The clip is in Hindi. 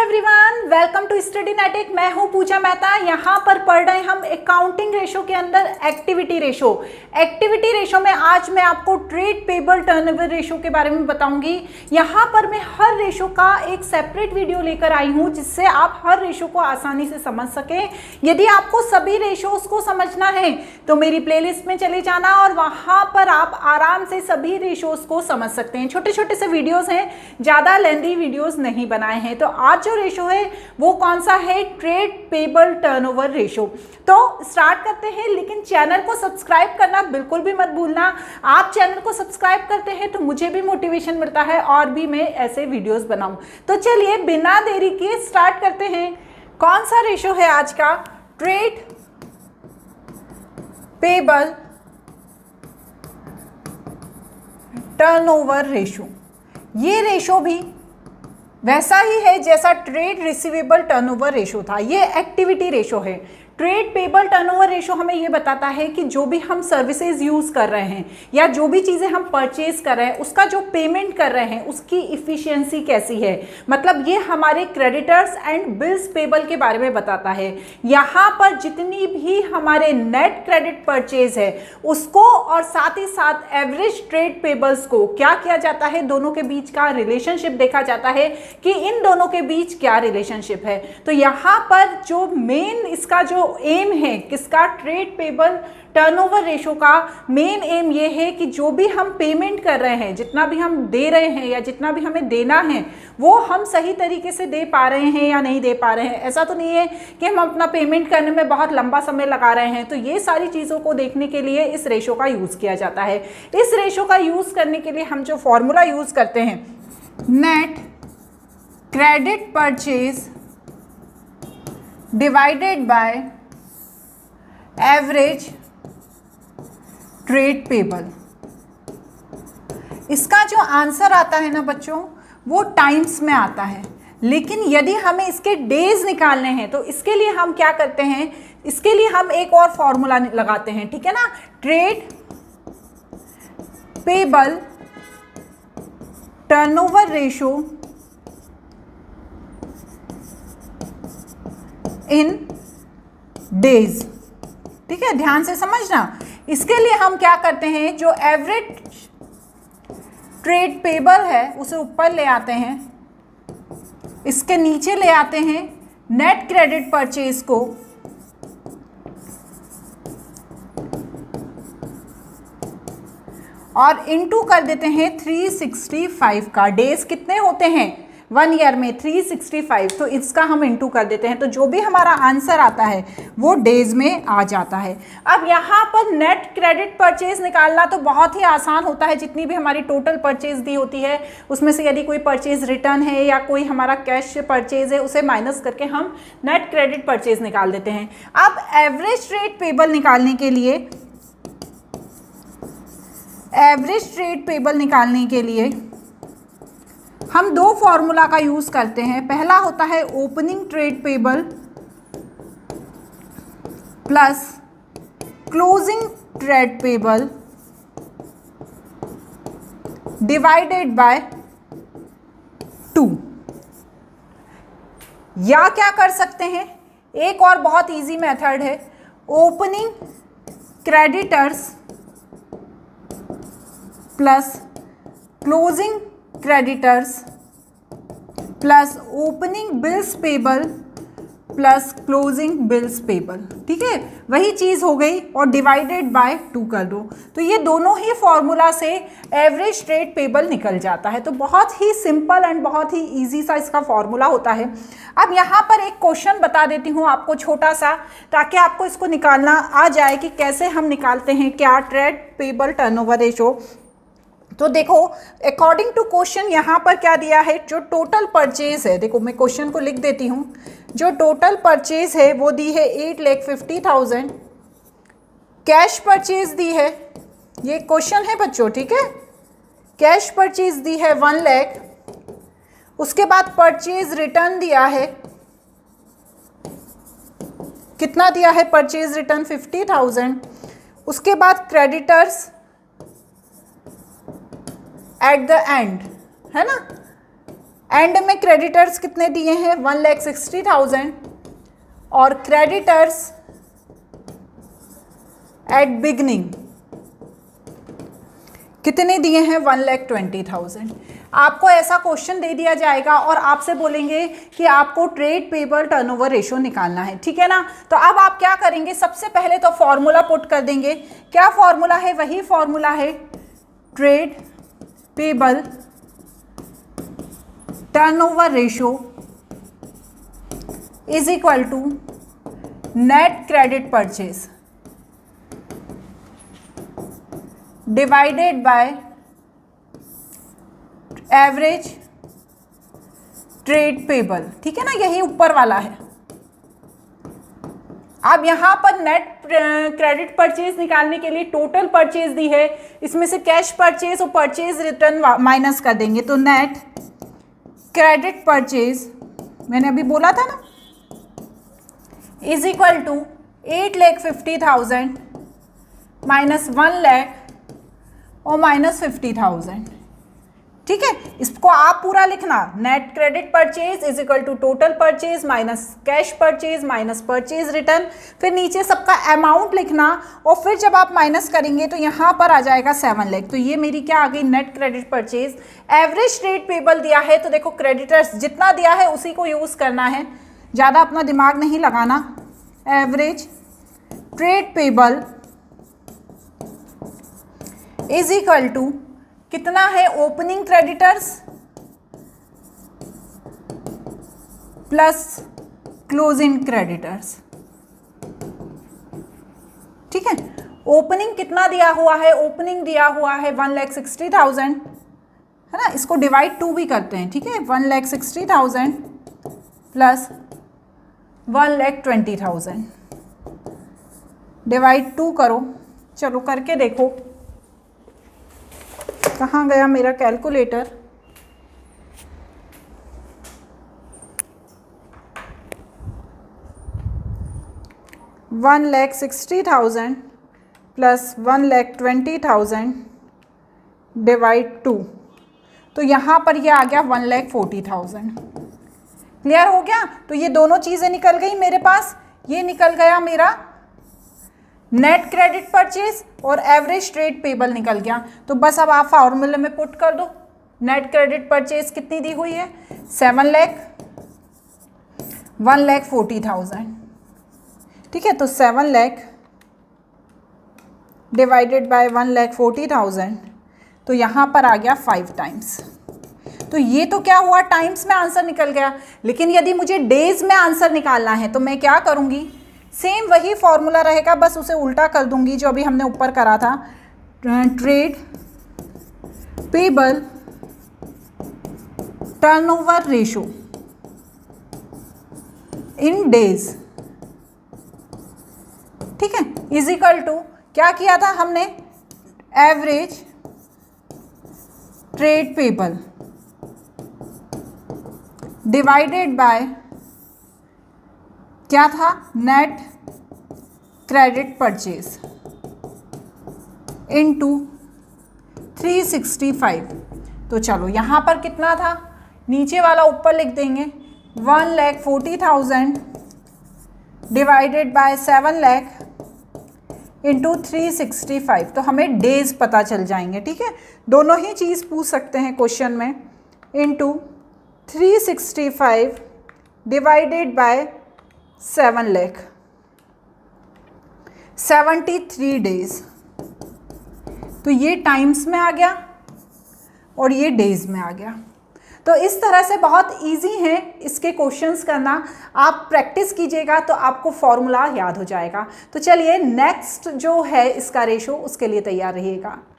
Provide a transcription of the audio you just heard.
Everyone, welcome to Study Netic. मैं हूं पूजा मेहता। यहाँ पर पढ़ रहे हैं हम अकाउंटिंग रेशो के अंदर एक्टिविटी रेशो। एक्टिविटी रेशो में आज मैं आपको ट्रेड पेबल टर्नओवर रेशो के बारे में बताऊंगी। यहाँ पर मैं हर रेशो का एक सेपरेट वीडियो लेकर आई हूँ जिससे आप हर रेशो को आसानी से समझ सकें। यदि आपको सभी रेशोज को समझना है तो मेरी प्लेलिस्ट में चले जाना और वहाँ पर आप आराम से सभी रेशोज को समझ सकते हैं। छोटे छोटे से वीडियोज हैं, ज़्यादा लेंदी वीडियोज नहीं बनाए हैं। तो आज जो रेशो है वो कौन सा है? Trade payable turnover ratio. तो स्टार्ट करते हैं, लेकिन चैनल को सब्सक्राइब करना बिल्कुल भी मत भूलना। आप चैनल को सब्सक्राइब करते हैं तो मुझे भी मोटिवेशन मिलता है और भी मैं ऐसे वीडियोस बनाऊं। तो चलिए बिना देरी किए स्टार्ट करते हैं। कौन सा रेशो है आज का? Trade payable turnover ratio. ये रेशो भी वैसा ही है जैसा ट्रेड रिसीवेबल टर्नओवर रेशो था। ये एक्टिविटी रेशो है। ट्रेड पेबल टर्नओवर रेशो हमें ये बताता है कि जो भी हम सर्विसेज यूज़ कर रहे हैं या जो भी चीज़ें हम परचेज कर रहे हैं उसका जो पेमेंट कर रहे हैं उसकी इफ़िशियंसी कैसी है। मतलब ये हमारे क्रेडिटर्स एंड बिल्स पेबल के बारे में बताता है। यहाँ पर जितनी भी हमारे नेट क्रेडिट परचेज है उसको और साथ ही साथ एवरेज ट्रेड पेबल्स को क्या किया जाता है, दोनों के बीच का रिलेशनशिप देखा जाता है कि इन दोनों के बीच क्या रिलेशनशिप है। तो यहाँ पर जो मेन इसका जो एम है किसका, ट्रेड पेबल टर्नओवर रेशो का मेन एम ये है कि जो भी हम पेमेंट कर रहे हैं, जितना भी हम दे रहे हैं या जितना भी हमें देना है वो हम सही तरीके से दे पा रहे हैं या नहीं दे पा रहे हैं। ऐसा तो नहीं है कि हम अपना पेमेंट करने में बहुत लंबा समय लगा रहे हैं। तो ये सारी चीज़ों को देखने के लिए इस रेशो का यूज़ किया जाता है। इस रेशो का यूज़ करने के लिए हम जो फॉर्मूला यूज़ करते हैं, net credit purchase divided by average trade payable. इसका जो आंसर आता है ना बच्चों वो टाइम्स में आता है, लेकिन यदि हमें इसके डेज निकालने हैं तो इसके लिए हम क्या करते हैं, इसके लिए हम एक और फॉर्मूला लगाते हैं, ठीक है ना। ट्रेड पेबल टर्नओवर रेशो इन डेज। ठीक है, ध्यान से समझना। इसके लिए हम क्या करते हैं, जो एवरेज ट्रेड पेबल है उसे ऊपर ले आते हैं, इसके नीचे ले आते हैं नेट क्रेडिट परचेज को, और इनटू कर देते हैं 365 का। डेज कितने होते हैं 1 ईयर में? 365। तो इसका हम इनटू कर देते हैं तो जो भी हमारा आंसर आता है वो डेज में आ जाता है। अब यहाँ पर नेट क्रेडिट परचेज निकालना तो बहुत ही आसान होता है। जितनी भी हमारी टोटल परचेज दी होती है उसमें से यदि कोई परचेज रिटर्न है या कोई हमारा कैश परचेज है उसे माइनस करके हम नेट क्रेडिट परचेज निकाल देते हैं। अब एवरेज ट्रेड पेबल निकालने के लिए, एवरेज ट्रेड पेबल निकालने के लिए हम दो फॉर्मूला का यूज़ करते हैं। पहला होता है opening trade payable plus closing trade payable divided by 2। या क्या कर सकते हैं, एक और बहुत इजी मेथड है, opening creditors plus closing creditors plus opening bills payable plus closing bills payable. ठीक है, वही चीज़ हो गई, और डिवाइडेड बाय 2 कर दो। तो ये दोनों ही फॉर्मूला से एवरेज ट्रेड पेबल निकल जाता है। तो बहुत ही सिंपल एंड बहुत ही इजी सा इसका फॉर्मूला होता है। अब यहाँ पर एक क्वेश्चन बता देती हूँ आपको छोटा सा, ताकि आपको इसको निकालना आ जाए कि कैसे हम निकालते हैं क्या ट्रेड पेबल टर्नओवर रेशो। तो देखो, अकॉर्डिंग टू क्वेश्चन यहाँ पर क्या दिया है, जो टोटल परचेज है, देखो मैं क्वेश्चन को लिख देती हूँ। जो टोटल परचेज है वो दी है 8,50,000। कैश परचेज दी है, ये क्वेश्चन है बच्चों, ठीक है। कैश परचेज दी है 1 लाख। उसके बाद परचेज रिटर्न दिया है, कितना दिया है परचेज रिटर्न? 50,000। उसके बाद क्रेडिटर्स एट द एंड, है ना, एंड में क्रेडिटर्स कितने दिए हैं 1,60,000 और क्रेडिटर्स एट बिगनिंग कितने दिए हैं 1,20,000। आपको ऐसा क्वेश्चन दे दिया जाएगा और आपसे बोलेंगे कि आपको ट्रेड पेबल टर्नओवर रेशो निकालना है, ठीक है ना। तो अब आप क्या करेंगे, सबसे पहले तो फॉर्मूला पुट कर देंगे। क्या फॉर्मूला है, वही फॉर्मूला है trade payable turnover ratio is equal to net credit purchase divided by average trade payable, ठीक है ना, यही ऊपर वाला है। अब यहां पर नेट क्रेडिट परचेज निकालने के लिए टोटल परचेज दी है, इसमें से कैश परचेज और परचेज रिटर्न माइनस कर देंगे, तो नेट क्रेडिट परचेज मैंने अभी बोला था ना is equal to 8,50,000 minus 1 lakh और माइनस 50,000, ठीक है। इसको आप पूरा लिखना, net credit purchase is equal to total purchase minus cash purchase minus purchase return, फिर नीचे सबका अमाउंट लिखना और फिर जब आप माइनस करेंगे तो यहाँ पर आ जाएगा 7 लाख। तो ये मेरी क्या आ गई, net credit purchase. Average trade payable दिया है तो देखो क्रेडिटर्स जितना दिया है उसी को यूज़ करना है, ज़्यादा अपना दिमाग नहीं लगाना। Average trade payable is equal to कितना है, opening creditors plus closing creditors, ठीक है। ओपनिंग कितना दिया हुआ है, ओपनिंग दिया हुआ है 1,60,000, है ना, इसको डिवाइड 2 भी करते हैं, ठीक है। 1,60,000 प्लस 1,20,000 डिवाइड 2 करो, चलो करके देखो कहाँ गया मेरा कैलकुलेटर। $1,60,000 प्लस 1,20,000 डिवाइड 2, तो यहाँ पर ये आ गया 1,40,000। क्लियर हो गया। तो ये दोनों चीज़ें निकल गई मेरे पास, ये निकल गया मेरा नेट क्रेडिट परचेज और एवरेज ट्रेड पेबल निकल गया। तो बस अब आप फॉर्मूले में पुट कर दो। नेट क्रेडिट परचेज कितनी दी हुई है 7 लाख, 1,40,000, ठीक है। तो 7 लाख डिवाइडेड बाय 1,40,000, तो यहाँ पर आ गया 5 टाइम्स। तो ये तो क्या हुआ, टाइम्स में आंसर निकल गया। लेकिन यदि मुझे डेज में आंसर निकालना है तो मैं क्या करूँगी, सेम वही फॉर्मूला रहेगा, बस उसे उल्टा कर दूंगी जो अभी हमने ऊपर करा था। ट्रेड पेबल टर्नओवर रेशो इन डेज, ठीक है, इज इक्वल टू क्या किया था हमने, average trade payable divided by क्या था, नेट क्रेडिट परचेज इनटू 365। तो चलो यहाँ पर कितना था, नीचे वाला ऊपर लिख देंगे 1,40,000 डिवाइडेड बाय 7 लाख इंटू 365। तो हमें डेज पता चल जाएंगे, ठीक है। दोनों ही चीज़ पूछ सकते हैं क्वेश्चन में। Into 365 divided by 7 lakh, 73 days. तो ये टाइम्स में आ गया और ये डेज में आ गया। तो इस तरह से बहुत इजी है इसके क्वेश्चंस करना। आप प्रैक्टिस कीजिएगा तो आपको फॉर्मूला याद हो जाएगा। तो चलिए नेक्स्ट जो है इसका रेशो, उसके लिए तैयार रहिएगा।